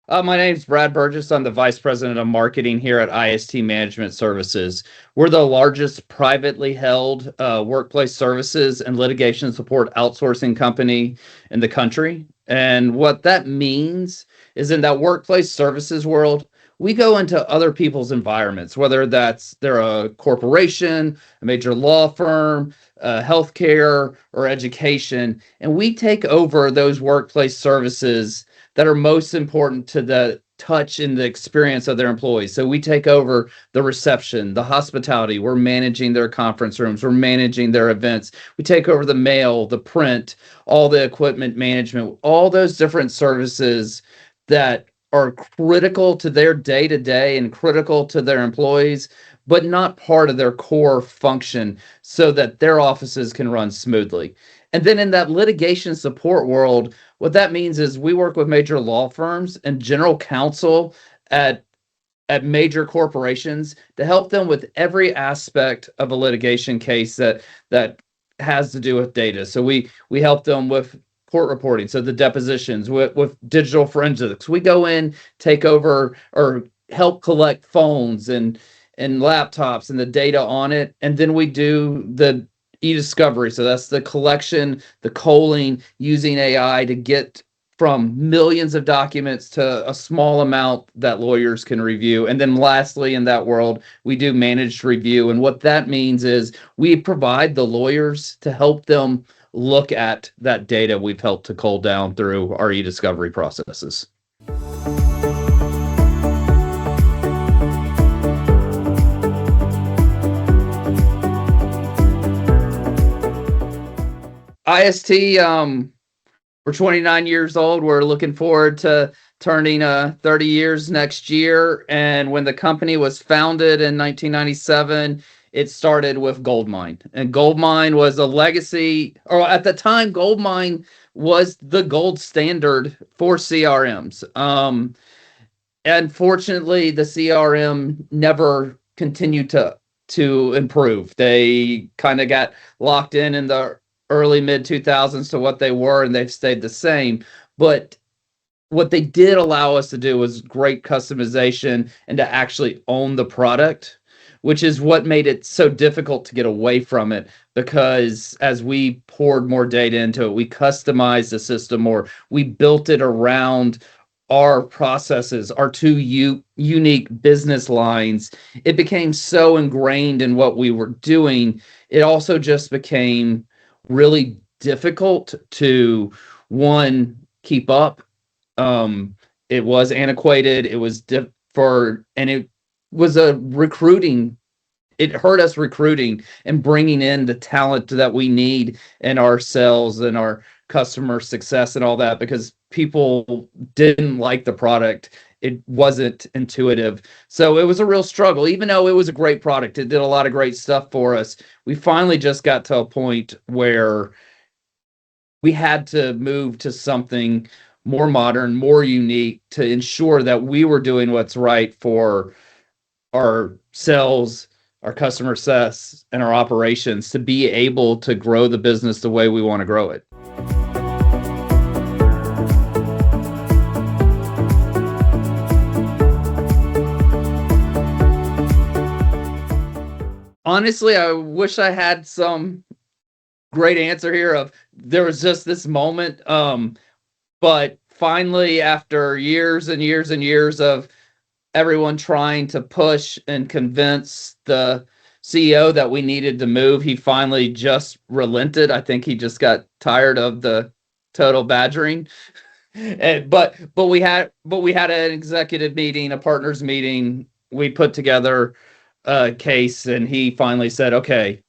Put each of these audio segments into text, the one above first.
My name's Brad Burgess. I'm the Vice President of Marketing here at IST Management Services. We're the largest privately held workplace services and litigation support outsourcing company in the country. And what that means is in that workplace services world, we go into other people's environments, whether they're a corporation, a major law firm, healthcare, or education, and we take over those workplace services that are most important to the touch and the experience of their employees. So we take over the reception, the hospitality, we're managing their conference rooms, we're managing their events. We take over the mail, the print, all the equipment management, all those different services that are critical to their day-to-day and critical to their employees, but not part of their core function so that their offices can run smoothly. And then in that litigation support world, what that means is we work with major law firms and general counsel at major corporations to help them with every aspect of a litigation case that has to do with data. So we help them with court reporting, so the depositions, with digital forensics. We go in, take over, or help collect phones and laptops and the data on it, and then we do the eDiscovery. So that's the collection, the culling, using AI to get from millions of documents to a small amount that lawyers can review. And then lastly, in that world, we do managed review. And what that means is we provide the lawyers to help them look at that data we've helped to cull down through our eDiscovery processes. IST, we're 29 years old. We're looking forward to turning 30 years next year. And when the company was founded in 1997, it started with GoldMine. And GoldMine was a legacy, or at the time, GoldMine was the gold standard for CRMs. Unfortunately, the CRM never continued to improve. They kind of got locked in the early mid 2000s to what they were, and they've stayed the same. But what they did allow us to do was great customization and to actually own the product, which is what made it so difficult to get away from it, because as we poured more data into it, we customized the system more. We built it around our processes, our two unique business lines. It became so ingrained in what we were doing. It also just became really difficult to, one, keep up. It was antiquated. It was and it was a recruiting. It hurt us recruiting and bringing in the talent that we need in our sales and our customer success and all that, because people didn't like the product. It wasn't intuitive. So it was a real struggle. Even though it was a great product, it did a lot of great stuff for us. We finally just got to a point where we had to move to something more modern, more unique, to ensure that we were doing what's right for our sales, our customer success, and our operations to be able to grow the business the way we want to grow it. Honestly, I wish I had some great answer here of there was just this moment. But finally, after years and years and years of everyone trying to push and convince the CEO that we needed to move, he finally just relented. I think he just got tired of the total badgering. But we had an executive meeting, a partners meeting. We put together a case, and he finally said, "Okay,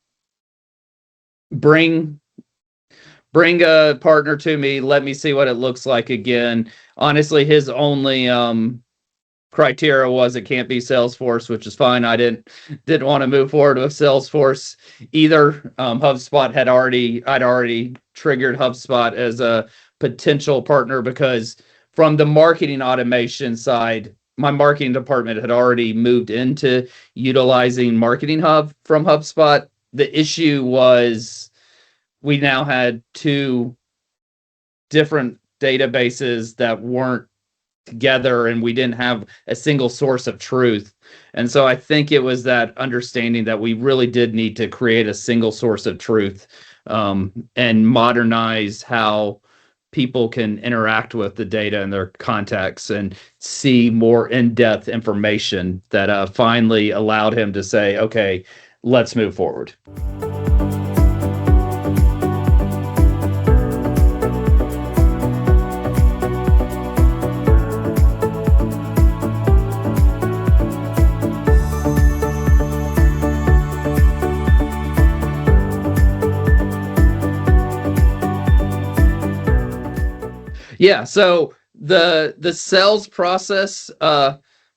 bring a partner to me. Let me see what it looks like again." Honestly, his only criteria was it can't be Salesforce, which is fine. I didn't want to move forward with Salesforce either. HubSpot I'd already triggered HubSpot as a potential partner, because from the marketing automation side, my marketing department had already moved into utilizing Marketing Hub from HubSpot. The issue was we now had two different databases that weren't together, and we didn't have a single source of truth. And so I think it was that understanding that we really did need to create a single source of truth, and modernize how people can interact with the data in their contexts and see more in-depth information that finally allowed him to say, okay, let's move forward. Yeah, so the sales process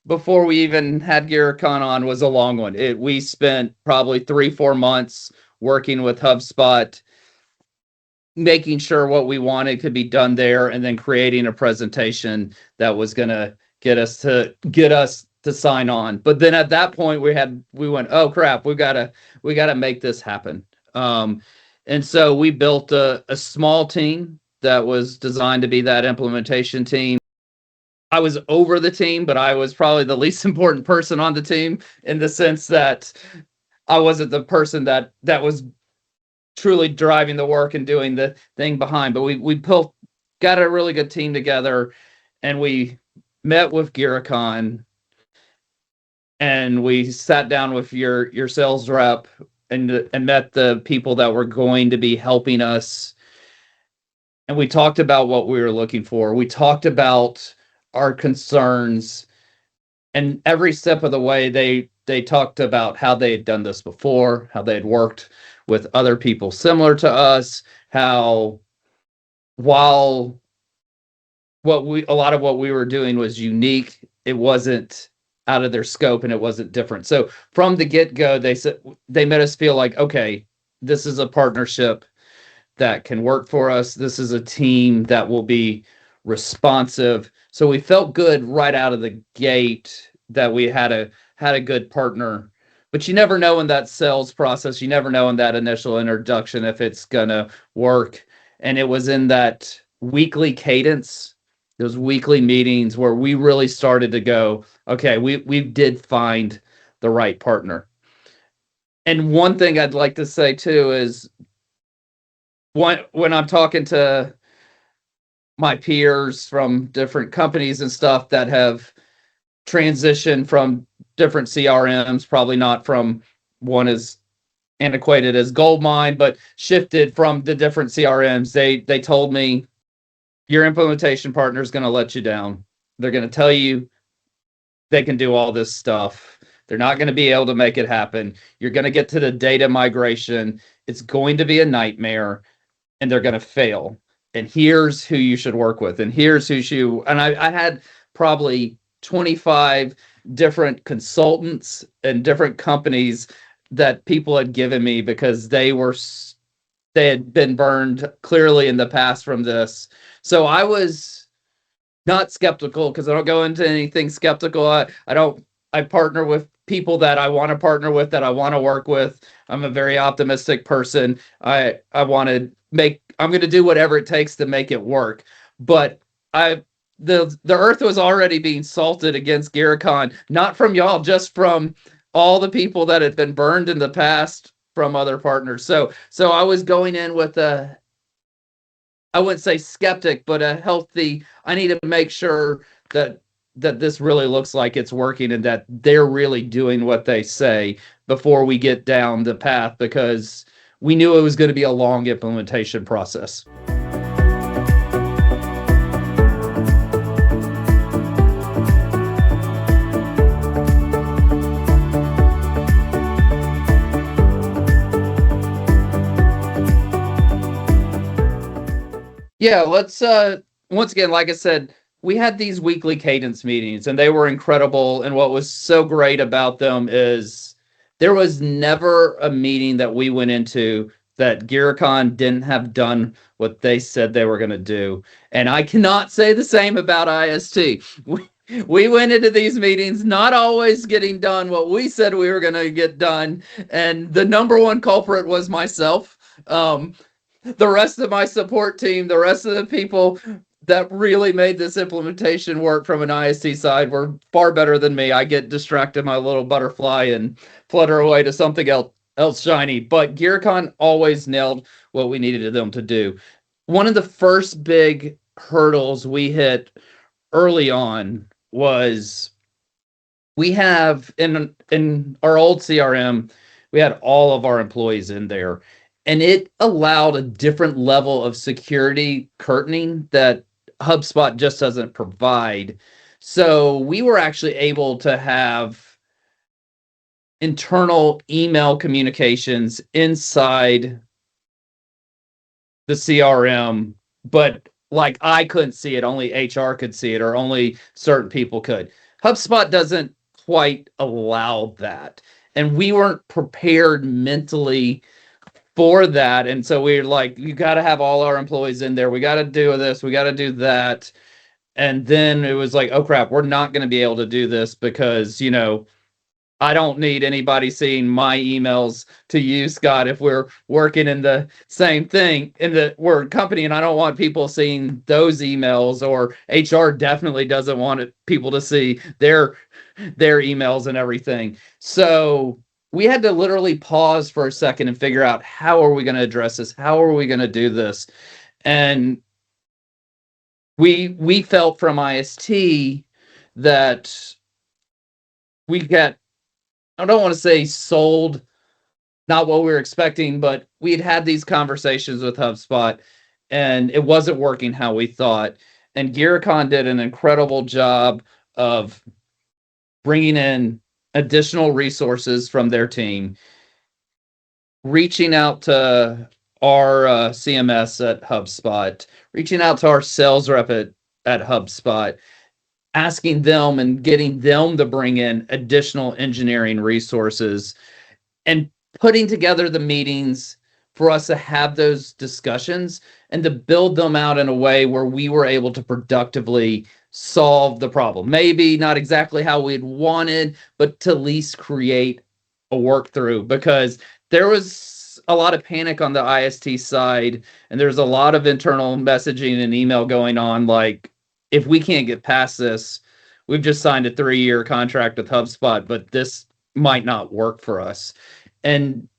before we even had Girikon on was a long one. We spent probably 3-4 months working with HubSpot, making sure what we wanted could be done there, and then creating a presentation that was going to get us to sign on. But then at that point we went, oh crap, we gotta make this happen. And so we built a small team that was designed to be that implementation team. I was over the team, but I was probably the least important person on the team, in the sense that I wasn't the person that was truly driving the work and doing the thing behind. But we got a really good team together, and we met with Girikon, and we sat down with your sales rep and met the people that were going to be helping us. And we talked about what we were looking for. We talked about our concerns, and every step of the way they talked about how they had done this before, how they had worked with other people similar to us, how while a lot of what we were doing was unique, it wasn't out of their scope and it wasn't different. So from the get-go, they made us feel like, okay, this is a partnership that can work for us. This is a team that will be responsive. So we felt good right out of the gate that we had a good partner. But you never know in that sales process, you never know in that initial introduction if it's gonna work. And it was in that weekly cadence, those weekly meetings, where we really started to go, okay, we did find the right partner. And one thing I'd like to say too is, when I'm talking to my peers from different companies and stuff that have transitioned from different CRMs, probably not from one as antiquated as GoldMine, but shifted from the different CRMs, they told me, your implementation partner is going to let you down. They're going to tell you they can do all this stuff. They're not going to be able to make it happen. You're going to get to the data migration. It's going to be a nightmare, and they're going to fail. And here's who you should work with. And here's and I had probably 25 different consultants and different companies that people had given me because they had been burned clearly in the past from this. So I was not skeptical, because I don't go into anything skeptical. I partner with people that I want to partner with, that I want to work with. I'm a very optimistic person. I'm going to do whatever it takes to make it work. But the earth was already being salted against Girikon, not from y'all, just from all the people that had been burned in the past from other partners. So I was going in with I wouldn't say skeptic, but a healthy, I need to make sure that this really looks like it's working and that they're really doing what they say before we get down the path, because we knew it was going to be a long implementation process. Yeah, let's once again, like I said, we had these weekly cadence meetings, and they were incredible. And what was so great about them is there was never a meeting that we went into that Girikon didn't have done what they said they were going to do. And I cannot say the same about IST. We went into these meetings not always getting done what we said we were going to get done. And the number one culprit was myself. The rest of my support team, the rest of the people, that really made this implementation work from an IST side were far better than me. I get distracted, my little butterfly, and flutter away to something else shiny. But Girikon always nailed what we needed them to do. One of the first big hurdles we hit early on was we have in our old CRM, we had all of our employees in there, and it allowed a different level of security curtaining that HubSpot just doesn't provide. So we were actually able to have internal email communications inside the CRM, but like I couldn't see it, only HR could see it, or only certain people could. HubSpot doesn't quite allow that. And we weren't prepared mentally for that. And so we were like, you got to have all our employees in there. We got to do this. We got to do that. And then it was like, oh crap, we're not going to be able to do this because, I don't need anybody seeing my emails to you, Scott, if we're working in the same thing in the word company, and I don't want people seeing those emails, or HR definitely doesn't want people to see their emails and everything. So we had to literally pause for a second and figure out, how are we going to address this? How are we going to do this? And we felt from IST that we got, I don't want to say sold, not what we were expecting, but we had these conversations with HubSpot and it wasn't working how we thought. And Girikon did an incredible job of bringing in additional resources from their team, reaching out to our CMS at HubSpot, reaching out to our sales rep at HubSpot, asking them and getting them to bring in additional engineering resources and putting together the meetings for us to have those discussions and to build them out in a way where we were able to productively solve the problem. Maybe not exactly how we'd wanted, but to at least create a work through, because there was a lot of panic on the IST side and there's a lot of internal messaging and email going on. Like, if we can't get past this, we've just signed a 3-year contract with HubSpot, but this might not work for us. And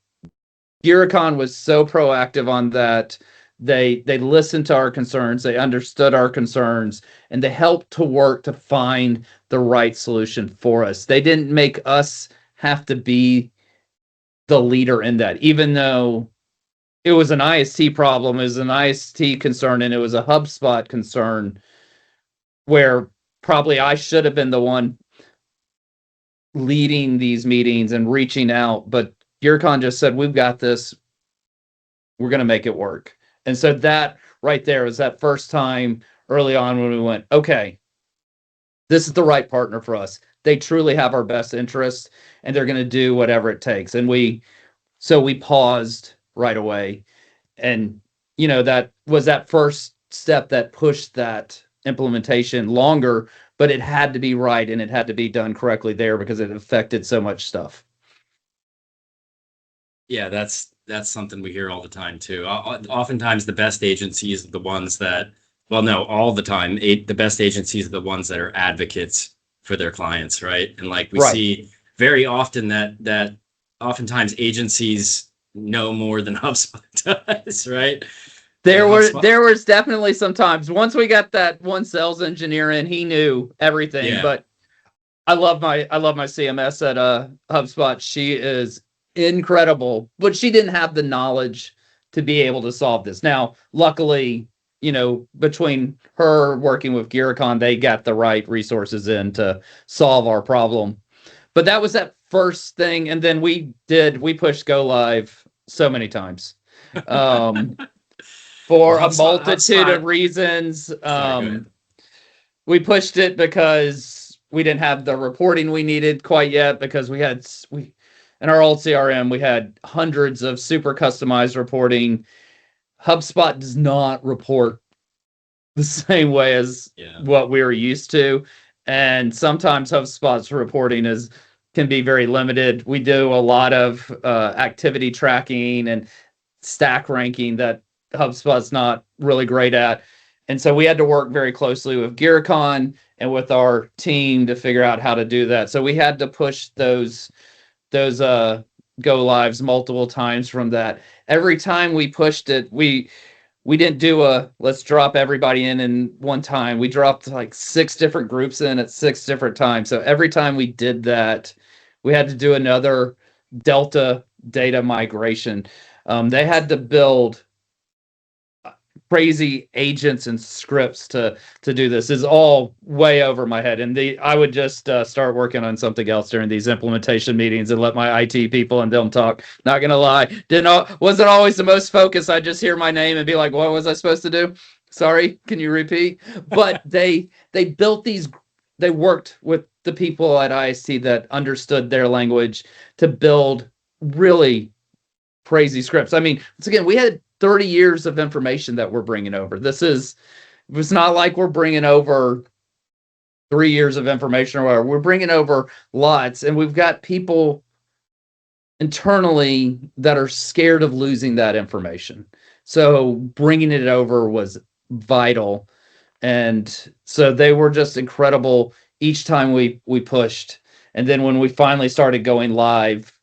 Girikon was so proactive on that. They listened to our concerns, they understood our concerns, and they helped to work to find the right solution for us. They didn't make us have to be the leader in that, even though it was an IST problem, it was an IST concern, and it was a HubSpot concern, where probably I should have been the one leading these meetings and reaching out, but Girikon just said, we've got this, we're going to make it work. And so that right there was that first time early on when we went, okay, this is the right partner for us. They truly have our best interests and they're going to do whatever it takes. And we paused right away. And, that was that first step that pushed that implementation longer, but it had to be right and it had to be done correctly there because it affected so much stuff. Yeah, that's something we hear all the time too. Oftentimes the best agencies are the ones that, well, no, all the time, the best agencies are the ones that are advocates for their clients, right? And like we see very often that oftentimes agencies know more than HubSpot does, right? There was definitely some times, once we got that one sales engineer in, he knew everything. Yeah. But I love my CMS at HubSpot. She is incredible, but she didn't have the knowledge to be able to solve this. Now, luckily, between her working with Girikon, they got the right resources in to solve our problem. But that was that first thing, and then we pushed go live so many times. For a multitude of reasons. We pushed it because we didn't have the reporting we needed quite yet, because we in our old CRM, we had hundreds of super customized reporting. HubSpot does not report the same way as what we were used to. And sometimes HubSpot's reporting can be very limited. We do a lot of activity tracking and stack ranking that HubSpot's not really great at. And so we had to work very closely with Girikon and with our team to figure out how to do that. So we had to push those go lives multiple times from that. Every time we pushed it, we didn't do a let's drop everybody in one time. We dropped like 6 different groups in at 6 different times. So every time we did that, we had to do another Delta data migration. They had to build crazy agents and scripts to do this. Is all way over my head, and I would just start working on something else during these implementation meetings and let my IT people and them talk. Not gonna lie, wasn't always the most focused. I just hear my name and be like, what was I supposed to do? Sorry, can you repeat? But they built these. They worked with the people at IST that understood their language to build really crazy scripts. I mean, once again, we had 30 years of information that we're bringing over. It's not like we're bringing over 3 years of information or whatever. We're bringing over lots, and we've got people internally that are scared of losing that information. So bringing it over was vital. And so they were just incredible each time we pushed. And then when we finally started going live,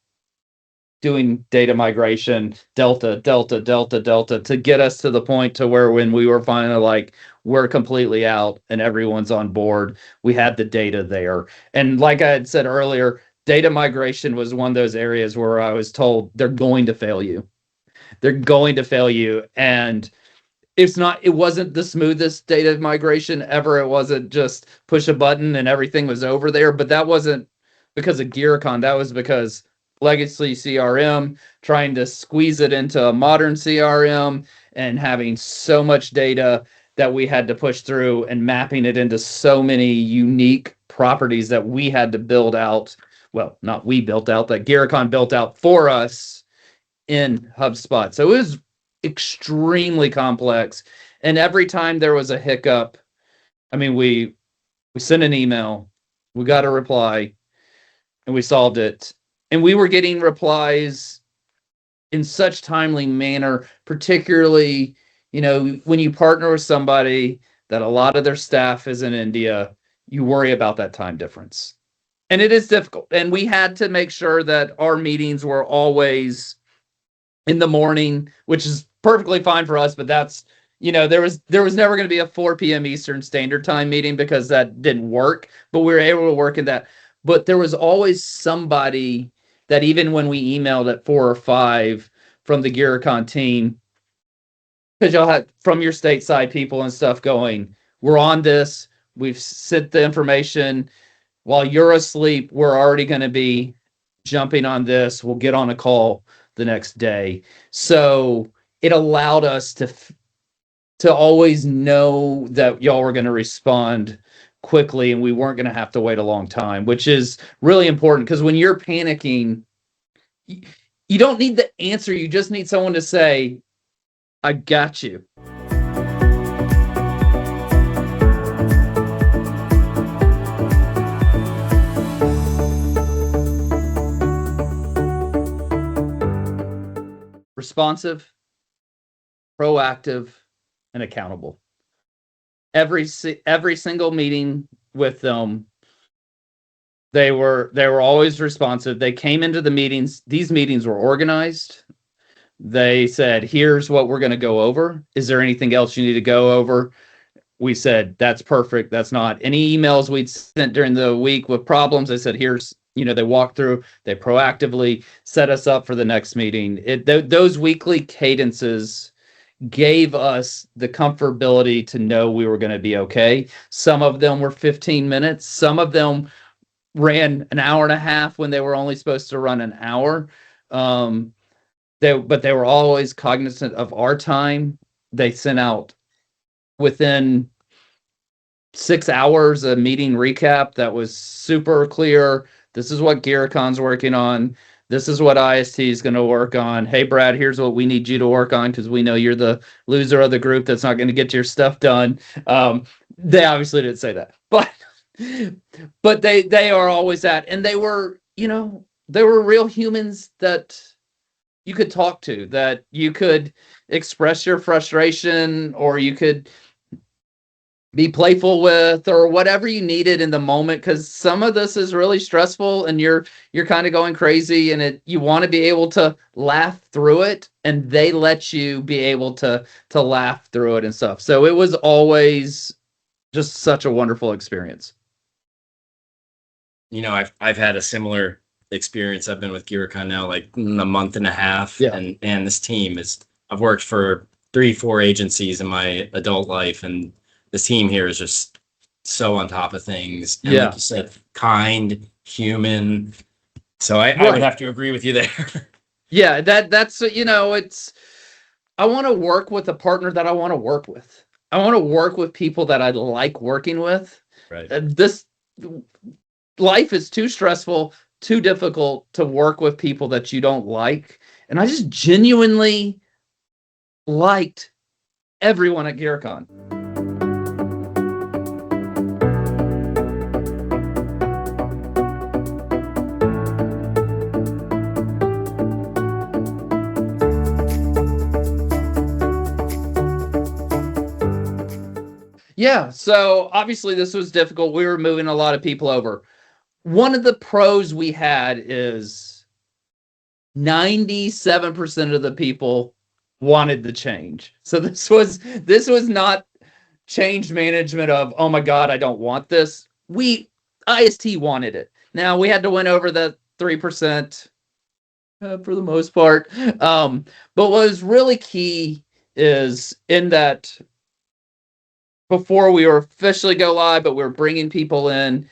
doing data migration, delta to get us to the point to where when we were finally like, we're completely out and everyone's on board, we had the data there. And like I had said earlier, data migration was one of those areas where I was told they're going to fail you. They're going to fail you. And it wasn't the smoothest data migration ever. It wasn't just push a button and everything was over there, but that wasn't because of Girikon. That was because legacy CRM, trying to squeeze it into a modern CRM and having so much data that we had to push through and mapping it into so many unique properties that we had to build out. Well, not we built out, that Girikon built out for us in HubSpot. So it was extremely complex. And every time there was a hiccup, I mean, we sent an email, we got a reply, and we solved it. And we were getting replies in such timely manner, particularly, when you partner with somebody that a lot of their staff is in India, you worry about that time difference. And it is difficult. And we had to make sure that our meetings were always in the morning, which is perfectly fine for us, but that's, there was never going to be a 4 p.m. Eastern Standard Time meeting because that didn't work, but we were able to work in that. But there was always somebody that even when we emailed at 4 or 5 from the Girikon team, because y'all had from your stateside people and stuff going, we're on this, we've sent the information, while you're asleep, we're already going to be jumping on this, we'll get on a call the next day. So it allowed us to always know that y'all were going to respond quickly and we weren't going to have to wait a long time, which is really important because when you're panicking, you don't need the answer. You just need someone to say, I got you. Responsive, proactive, and accountable. Every single meeting with them, they were always responsive. They came into the meetings. These meetings were organized. They said, here's what we're going to go over. Is there anything else you need to go over? We said, that's perfect. That's not. Any emails we'd sent during the week with problems, they said, here's, they walked through, they proactively set us up for the next meeting. Those weekly cadences gave us the comfortability to know we were going to be okay. Some of them were 15 minutes. Some of them ran an hour and a half when they were only supposed to run an hour. But they were always cognizant of our time. They sent out within 6 hours a meeting recap that was super clear. This is what Girikon's working on. This is what IST is going to work on. Hey, Brad, here's what we need you to work on because we know you're the loser of the group that's not going to get your stuff done. They obviously didn't say that, but they are always that. And they were real humans that you could talk to, that you could express your frustration, or you could be playful with, or whatever you needed in the moment, because some of this is really stressful and you're kind of going crazy, and you want to be able to laugh through it, and they let you be able to laugh through it and stuff. So it was always just such a wonderful experience. I've had a similar experience. I've been with Girikon now like a month and a half, Yeah. and this team I've worked for 3-4 agencies in my adult life, and this team here is just so on top of things. And like you said, kind, human. So I would have to agree with you there. Yeah, that's it's, I want to work with a partner that I want to work with. I want to work with people that I like working with. Right. This life is too stressful, too difficult to work with people that you don't like. And I just genuinely liked everyone at Girikon. Yeah, so obviously this was difficult. We were moving a lot of people over. One of the pros we had is 97% of the people wanted the change. So this was not change management of, oh my God, I don't want this. IST wanted it. Now we had to win over the 3% for the most part. But what was really key is in that before we were officially go live, but we were bringing people in,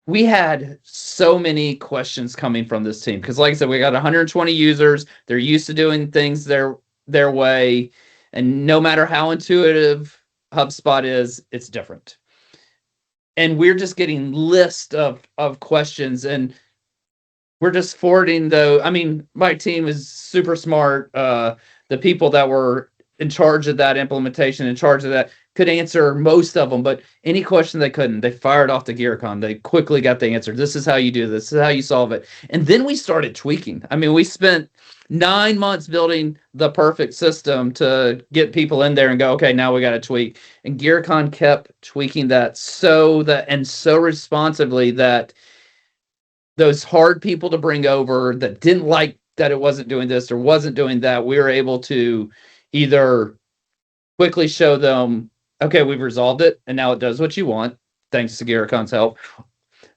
we had so many questions coming from this team. Because like I said, we got 120 users. They're used to doing things their way. And no matter how intuitive HubSpot is, it's different. And we're just getting lists of questions, and we're just forwarding my team is super smart. The people that were in charge of that implementation, in charge of that, could answer most of them, but any question they couldn't, they fired off to Girikon. They quickly got the answer. This is how you do this. This is how you solve it. And then we started tweaking. We spent 9 months building the perfect system to get people in there and go, okay, now we got to tweak. And Girikon kept tweaking that so responsively that those hard people to bring over that didn't like that it wasn't doing this or wasn't doing that, we were able to either quickly show them, okay, we've resolved it, and now it does what you want, thanks to Girikon's help.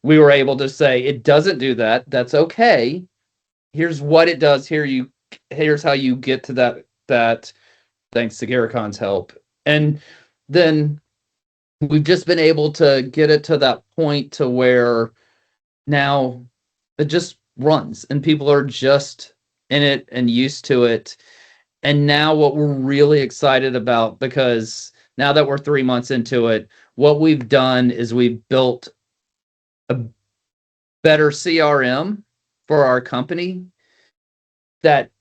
We were able to say, it doesn't do that. That's okay. Here's what it does. Here's how you get to that thanks to Girikon's help. And then we've just been able to get it to that point to where now it just runs and people are just in it and used to it. And now what we're really excited about, because now that we're 3 months into it, what we've done is we've built a better CRM for our company that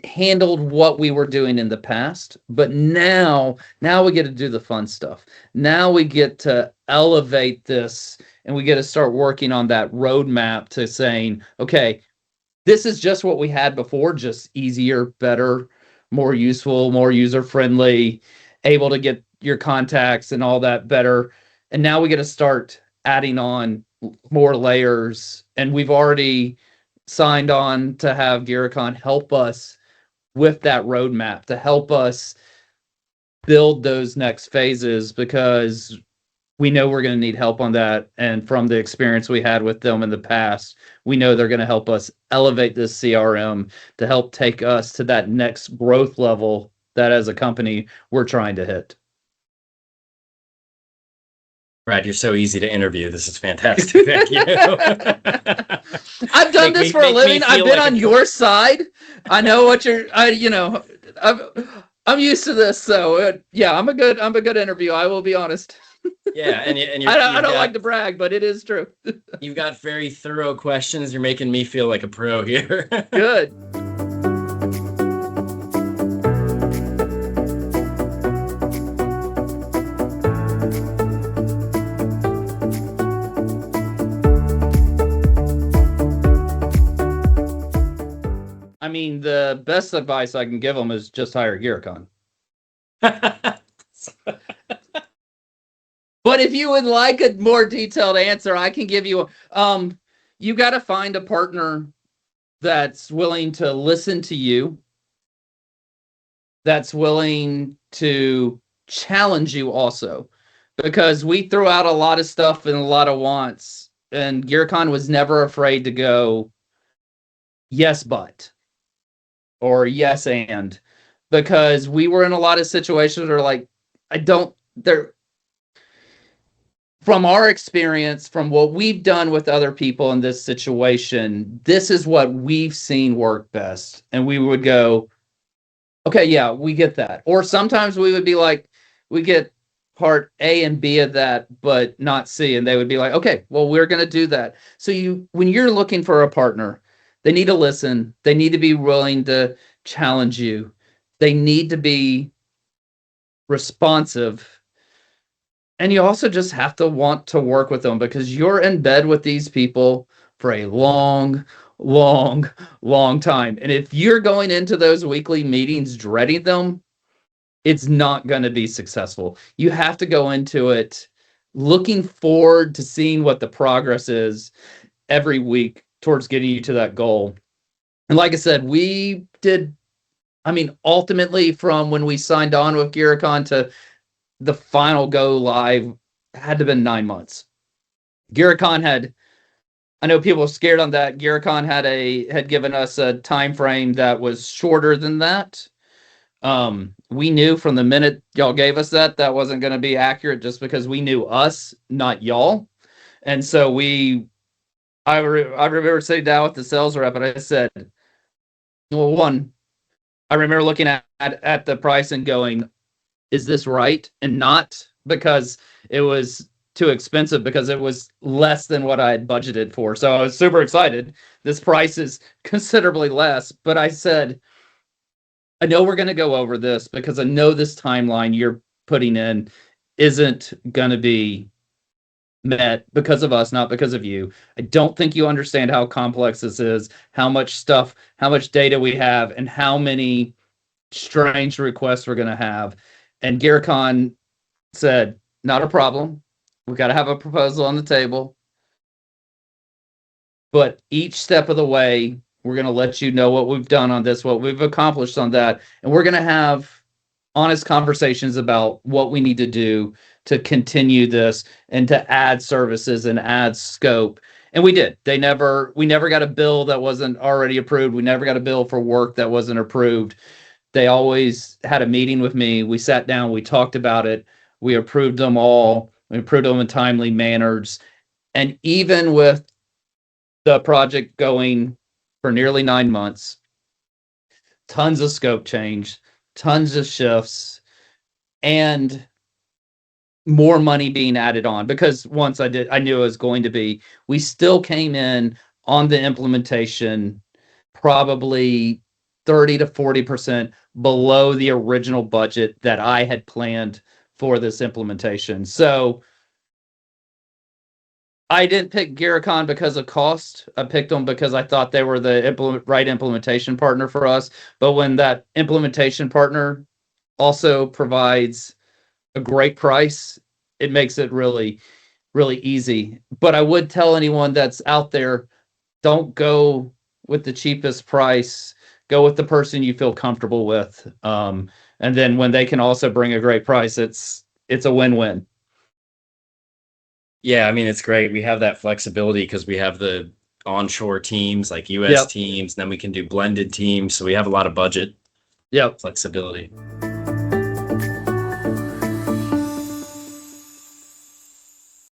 handled what we were doing in the past. But now we get to do the fun stuff. Now we get to elevate this, and we get to start working on that roadmap to saying, okay, this is just what we had before, just easier, better, more useful, more user-friendly, able to get your contacts and all that better. And now we get to start adding on more layers. And we've already signed on to have Girikon help us with that roadmap, to help us build those next phases, because we know we're going to need help on that. And from the experience we had with them in the past, we know they're going to help us elevate this CRM to help take us to that next growth level that as a company we're trying to hit. Brad, you're so easy to interview. This is fantastic. Thank you. I've done this for a living. I've been on your side. I know what I'm used to this. So yeah, I'm a good interview. I will be honest. Yeah, and I don't like to brag, but it is true. You've got very thorough questions. You're making me feel like a pro here. Good. The best advice I can give them is just hire Girikon. But if you would like a more detailed answer, I can give you. You got to find a partner that's willing to listen to you, that's willing to challenge you also, because we threw out a lot of stuff and a lot of wants, and Girikon was never afraid to go, yes, but, or yes, and, because we were in a lot of situations where like, I don't, there, from our experience, from what we've done with other people in this situation, this is what we've seen work best. And we would go, okay, yeah, we get that. Or sometimes we would be like, we get part A and B of that, but not C. And they would be like, okay, well, we're going to do that. So when you're looking for a partner, they need to listen. They need to be willing to challenge you. They need to be responsive. And you also just have to want to work with them, because you're in bed with these people for a long, long, long time. And if you're going into those weekly meetings dreading them, it's not going to be successful. You have to go into it looking forward to seeing what the progress is every week towards getting you to that goal. And like I said, we did, ultimately from when we signed on with Girikon to the final go live had to have been 9 months. Girikon had, I know people are scared on that. Girikon had given us a time frame that was shorter than that. We knew from the minute y'all gave us that wasn't going to be accurate, just because we knew us, not y'all. And so I remember sitting down with the sales rep and I said, well, one, I remember looking at the price and going, is this right? And not because it was too expensive, because it was less than what I had budgeted for. So I was super excited. This price is considerably less, but I said, I know we're going to go over this, because I know this timeline you're putting in isn't going to be met because of us, not because of you. I don't think you understand how complex this is, how much stuff, how much data we have, and how many strange requests we're going to have. And Girikon said, not a problem. We've got to have a proposal on the table. But each step of the way, we're going to let you know what we've done on this, what we've accomplished on that. And we're going to have honest conversations about what we need to do to continue this and to add services and add scope. And we did. We never got a bill that wasn't already approved. We never got a bill for work that wasn't approved. They always had a meeting with me. We sat down, we talked about it. We approved them all. We approved them in timely manners. And even with the project going for nearly 9 months, tons of scope change, tons of shifts, and more money being added on, because once I knew it was going to be, we still came in on the implementation probably 30 to 40% below the original budget that I had planned for this implementation. So I didn't pick Girikon because of cost. I picked them because I thought they were the right implementation partner for us. But when that implementation partner also provides a great price, it makes it really, really easy. But I would tell anyone that's out there, don't go with the cheapest price. Go with the person you feel comfortable with. And then when they can also bring a great price, it's a win-win. Yeah, it's great. We have that flexibility because we have the onshore teams, like US teams, and then we can do blended teams. So we have a lot of budget Yep. flexibility.